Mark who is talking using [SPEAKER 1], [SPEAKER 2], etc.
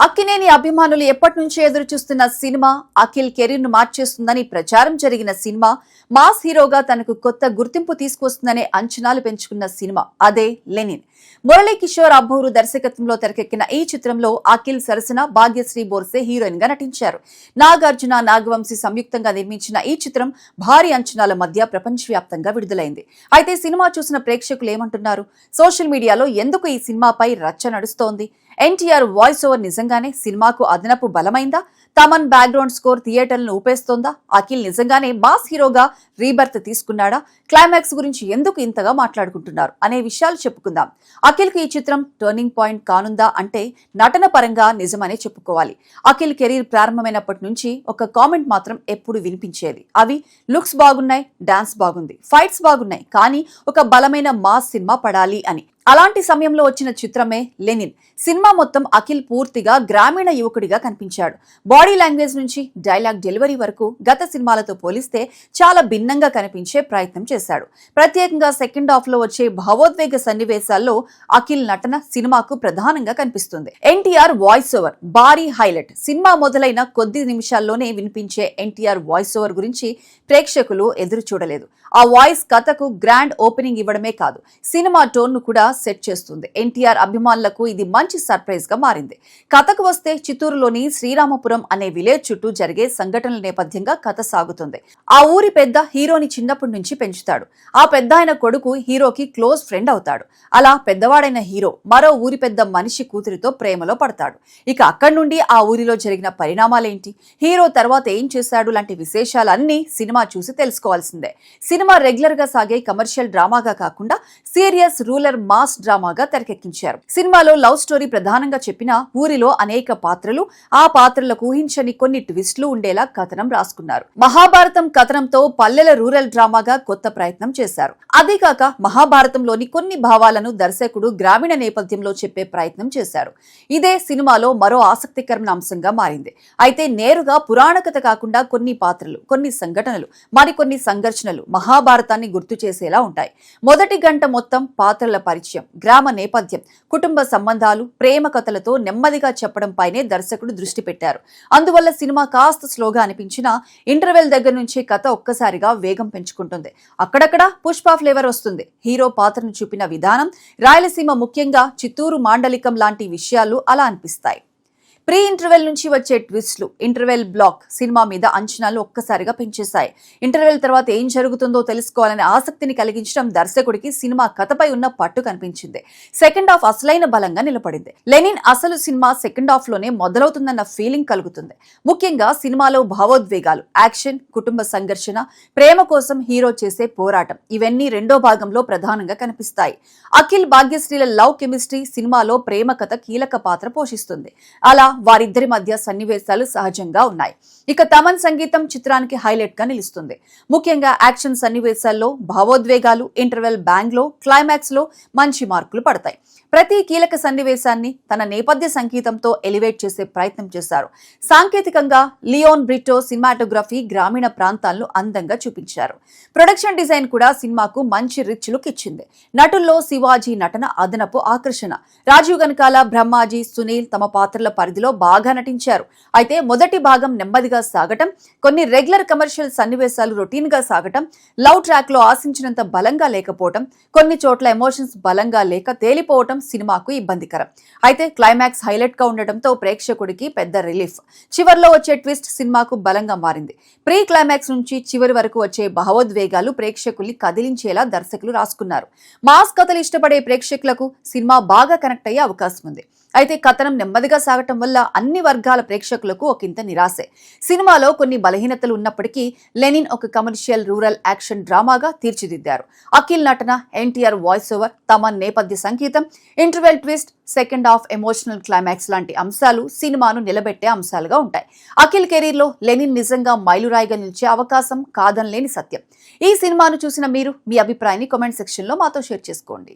[SPEAKER 1] అక్కినేని అభిమానులు ఎప్పటి నుంచో ఎదురు చూస్తున్న సినిమా అఖిల్ కెరీర్ ను మార్చేస్తుందని ప్రచారం జరిగిన సినిమా మాస్ హీరోగా తనకు కొత్త గుర్తింపు తీసుకొస్తుందనే అంచనాలు పెంచుకున్న సినిమా అదే లెనిన్. మురళీ కిషోర్ అబ్బూరు దర్శకత్వంలో తెరకెక్కిన ఈ చిత్రంలో అఖిల్ సరసన భాగ్యశ్రీ బోర్సే హీరోయిన్ గా నటించారు. నాగార్జున నాగవంశీ సంయుక్తంగా నిర్మించిన ఈ చిత్రం భారీ అంచనాల మధ్య ప్రపంచవ్యాప్తంగా విడుదలైంది. అయితే సినిమా చూసిన ప్రేక్షకులు ఏమంటున్నారు? సోషల్ మీడియాలో ఎందుకు ఈ సినిమాపై రచ్చ నడుస్తోంది? ఎన్టీఆర్ వాయిస్ ఓవర్ నిజంగానే సినిమాకు అదనపు బలమైందా? తమన్ బ్యాక్గ్రౌండ్ స్కోర్ థియేటర్లను ఊపేస్తోందా? అఖిల్ నిజంగానే మాస్ హీరోగా రీబర్త్ తీసుకున్నాడా? క్లైమాక్స్ గురించి ఎందుకు ఇంతగా మాట్లాడుకుంటున్నారు అనే విషయాలు చెప్పుకుందాం. అఖిల్ కి ఈ చిత్రం టర్నింగ్ పాయింట్ కానుందా అంటే నటన పరంగా నిజమనే చెప్పుకోవాలి. అఖిల్ కెరీర్ ప్రారంభమైనప్పటి నుంచి ఒక కామెంట్ మాత్రం ఎప్పుడు వినిపించేది. అవి లుక్స్ బాగున్నాయి, డాన్స్ బాగుంది, ఫైట్స్ బాగున్నాయి, కానీ ఒక బలమైన మాస్ సినిమా పడాలి అని. అలాంటి సమయంలో వచ్చిన చిత్రమే లెనిన్. సినిమా మొత్తం అఖిల్ పూర్తిగా గ్రామీణ యువకుడిగా కనిపించాడు. బాడీ లాంగ్వేజ్ నుంచి డైలాగ్ డెలివరీ వరకు గత సినిమాలతో పోలిస్తే చాలా భిన్నంగా కనిపించే ప్రయత్నం చేశాడు. ప్రత్యేకంగా సెకండ్ హాఫ్ లో వచ్చే భావోద్వేగ సన్నివేశాల్లో అఖిల్ నటన సినిమాకు ప్రధానంగా కనిపిస్తుంది. ఎన్టీఆర్ వాయిస్ ఓవర్ భారీ హైలైట్. సినిమా మొదలైన కొద్ది నిమిషాల్లోనే వినిపించే ఎన్టీఆర్ వాయిస్ ఓవర్ గురించి ప్రేక్షకులు ఎదురు చూడలేదు. ఆ వాయిస్ కథకు గ్రాండ్ ఓపెనింగ్ ఇవ్వడమే కాదు, సినిమా టోన్ ను కూడా సెట్ చేస్తుంది. ఎన్టీఆర్ అభిమానులకు ఇది మంచి సర్ప్రైజ్ గా మారింది. కథకు వస్తే చిత్తూరులోని శ్రీరామపురం అనే విలేజ్ చుట్టూ జరిగే సంఘటనల నేపథ్యంగా కథ సాగుతుంది. ఆ ఊరి పెద్ద హీరోని చిన్నప్పటి నుంచి పెంచుతాడు. ఆ పెద్ద ఆయన కొడుకు హీరోకి క్లోజ్ ఫ్రెండ్ అవుతాడు. అలా పెద్దవాడైన హీరో మరో ఊరి పెద్ద మనిషి కూతురితో ప్రేమలో పడతాడు. ఇక అక్కడి నుండి ఆ ఊరిలో జరిగిన పరిణామాలేంటి, హీరో తర్వాత ఏం చేశాడు లాంటి విశేషాలన్నీ సినిమా చూసి తెలుసుకోవాల్సిందే. సినిమా రెగ్యులర్ గా సాగే కమర్షియల్ డ్రామాగా కాకుండా సీరియస్ రూరల్ మాస్ డ్రామాగా తెరకెక్కించారు. సినిమాలో లవ్ స్టోరీ ప్రధానంగా చెప్పిన ఊరిలో అనేక పాత్రలు, ఆ పాత్రలకు ఊహించని కొన్ని ట్విస్టులు ఉండేలా కథనం రాసుకున్నారు. మహాభారతం కథనంతో పల్లెల రూరల్ డ్రామాగా కొత్త ప్రయత్నం చేశారు. అదేకాక మహాభారతంలోని కొన్ని భావాలను దర్శకుడు గ్రామీణ నేపథ్యంలో చెప్పే ప్రయత్నం చేశారు. ఇదే సినిమాలో మరో ఆసక్తికరమైన అంశంగా మారింది. అయితే నేరుగా పురాణ కథ కాకుండా కొన్ని పాత్రలు, కొన్ని సంఘటనలు, మరికొన్ని సంఘర్షణలు మహాభారతాన్ని గుర్తు చేసేలా ఉంటాయి. మొదటి గంట మొత్తం పాత్రల పరిచయం, గ్రామ నేపథ్యం, కుటుంబ సంబంధాలు, ప్రేమ కథలతో నెమ్మదిగా చెప్పడం పైనే దర్శకుడు దృష్టి పెట్టారు. అందువల్ల సినిమా కాస్త స్లోగా అనిపించినా ఇంటర్వెల్ దగ్గర నుంచి కథ ఒక్కసారిగా వేగం పెంచుకుంటుంది. అక్కడక్కడ పుష్ప ఫ్లేవర్ వస్తుంది. హీరో పాత్రను చూపిన విధానం, రాయలసీమ ముఖ్యంగా చిత్తూరు మాండలికం లాంటి విషయాలు అలా అనిపిస్తాయి. ప్రీ ఇంటర్వెల్ నుంచి వచ్చే ట్విస్టులు, ఇంటర్వెల్ బ్లాక్ సినిమా మీద అంచనాలు ఒక్కసారిగా పెంచేశాయి. ఇంటర్వెల్ తర్వాత ఏం జరుగుతుందో తెలుసుకోవాలనే ఆసక్తిని కలిగించడం దర్శకుడికి సినిమా కథపై ఉన్న పట్టు కనిపించింది. సెకండ్ హాఫ్ అసలైన బలంగా నిలబడింది. లెనిన్ అసలు సినిమా సెకండ్ హాఫ్ లోనే మొదలవుతుందన్న ఫీలింగ్ కలుగుతుంది. ముఖ్యంగా సినిమాలో భావోద్వేగాలు, యాక్షన్, కుటుంబ సంఘర్షణ, ప్రేమ కోసం హీరో చేసే పోరాటం, ఇవన్నీ రెండో భాగంలో ప్రధానంగా కనిపిస్తాయి. అఖిల్ భాగ్యశ్రీల లవ్ కెమిస్ట్రీ సినిమాలో ప్రేమ కథ కీలక పాత్ర పోషిస్తుంది. అలా వారిద్దరి మధ్య సన్నివేశాలు సహజంగా ఉన్నాయి. ఇక తమన్ సంగీతం చిత్రానికి హైలైట్ గా నిలుస్తుంది. ముఖ్యంగా యాక్షన్ సన్నివేశాల్లో భావోద్వేగాలు, ఇంటర్వెల్ బ్యాంగ్ లో, క్లైమాక్స్ లో మంచి మార్కులు పడతాయి. ప్రతి కీలక సన్నివేశాన్ని తన నేపథ్య సంగీతంతో ఎలివేట్ చేసే ప్రయత్నం చేశారు. సాంకేతికంగా లియోన్ బ్రిటో సినిమాటోగ్రఫీ గ్రామీణ ప్రాంతాలను అందంగా చూపించారు. ప్రొడక్షన్ డిజైన్ కూడా సినిమాకు మంచి రిచ్ లుక్ ఇచ్చింది. నటుల్లో శివాజీ నటన అదనపు ఆకర్షణ. రాజీవ్ గనకాల, బ్రహ్మాజీ, సునీల్ తమ పాత్రల పరిధిలో బాగా నటించారు. అయితే మొదటి భాగం నెమ్మదిగా సాగటం, కొన్ని రెగ్యులర్ కమర్షియల్ సన్నివేశాలు రొటీన్ గా సాగటం, లవ్ ట్రాక్ లో ఆశించినంత బలంగా లేకపోవటం, కొన్ని చోట్ల ఎమోషన్స్ బలంగా లేక తేలిపోవటం సినిమాకు ఇబ్బందికరం. అయితే క్లైమాక్స్ హైలైట్ గా ఉండటంతో ప్రేక్షకుడికి పెద్ద రిలీఫ్. చివర్లో వచ్చే ట్విస్ట్ సినిమాకు బలంగా మారింది. ప్రీ క్లైమాక్స్ నుంచి చివరి వరకు వచ్చే భావోద్వేగాలు ప్రేక్షకుల్ని కదిలించేలా దర్శకులు రాసుకున్నారు. మాస్ కథలు ఇష్టపడే ప్రేక్షకులకు సినిమా బాగా కనెక్ట్ అయ్యే అవకాశం ఉంది. అయితే కథనం నెమ్మదిగా సాగటం వల్ల అన్ని వర్గాల ప్రేక్షకులకు ఒకంత నిరాశే. సినిమాలో కొన్ని బలహీనతలు ఉన్నప్పటికీ లెనిన్ ఒక కమర్షియల్ రూరల్ యాక్షన్ డ్రామాగా తీర్చిదిద్దారు. అఖిల్ నటన, ఎన్టీఆర్ వాయిస్ ఓవర్, తమన్ నేపథ్య సంగీతం, interval twist, second half emotional climax లాంటి అంశాలు సినిమాను నిలబెట్టే అంశాలుగా ఉంటాయి. అఖిల్ కెరీర్ లో లెనిన్ నిజంగా మైలురాయిగా నిలిచే అవకాశం కాదనలేని సత్యం. ఈ సినిమాను చూసిన మీరు మీ అభిప్రాయాన్ని కామెంట్ సెక్షన్ లో మాతో షేర్ చేసుకోండి.